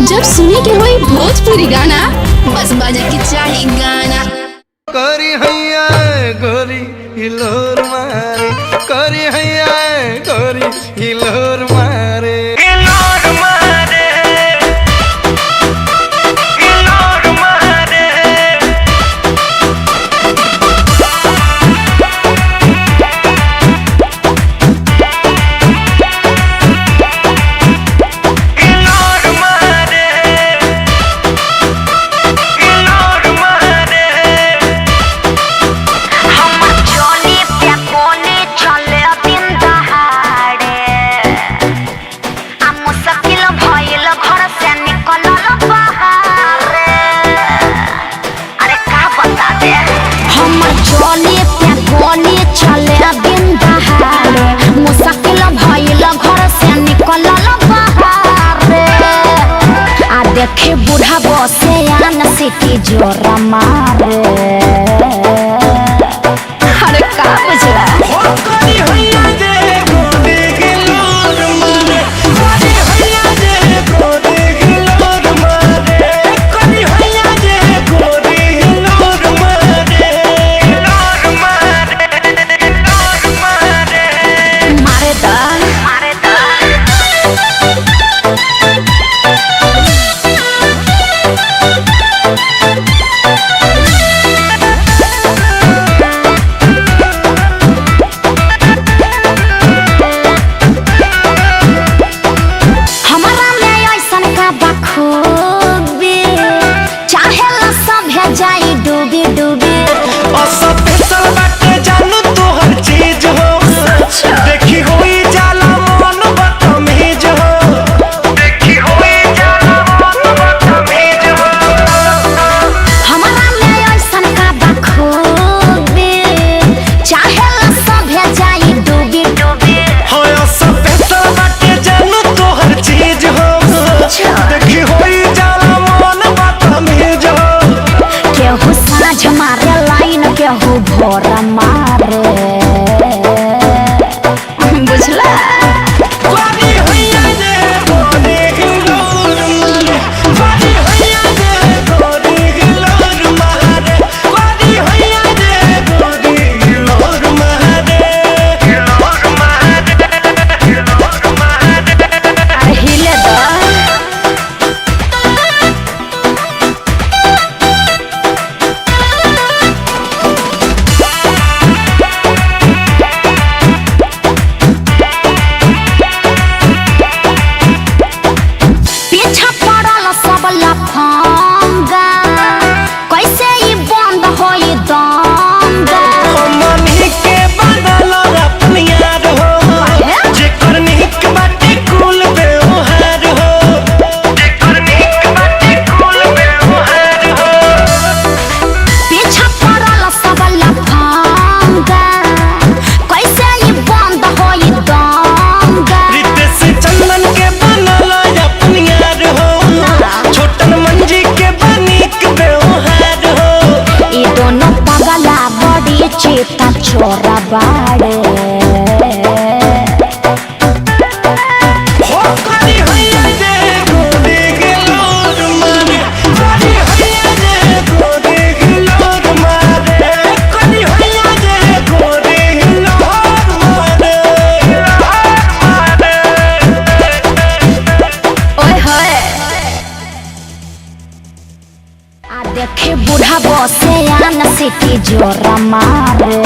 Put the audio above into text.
जब सुने के होई भोजपुरी गाना बस बजे के चाही गाना। करी हैया गोरी हिलोर मारे, करी हैया गोरी हिलोर मारे, हिलोर मारे, हिलोर मारे। देखे बूढ़ा बसे आन सिटी जोरा मारे। अरे का बुझला जाई डूबी डूबी जानू तोहर चीज हो, देखी होई जाला मन बदतमीज हो, देखी होई जाला मन बदतमीज हो। हमारा में ऐसन का बखूबी चाहेला सभे जाई डूबी डूबी। हो सब पैसा बाटे जानू तोहर चीज हो, देखी होई जाला मन बदतमीज हो। केहू साँझ मारे लाइन केहू भोर मारे बुझला। कैसे ही बंद होई दंगा मनी के बदल अपनी यार हो, जेकर निक बाटे कुल व्यवहार हो, जेकर निक बाटे कुल व्यवहार हो। पीछा पड़ल सब लफंगा कैसे ही बंद होई दंगा। रितेश चंदन के बनल अपनी यार हो, छोटन मंजी के बनिक व्यवहार हो। ये दोनों पगला बड़ी चेता छोरा बाड़े। देखे बूढ़ा बसे आन सिटी जोरा मारे।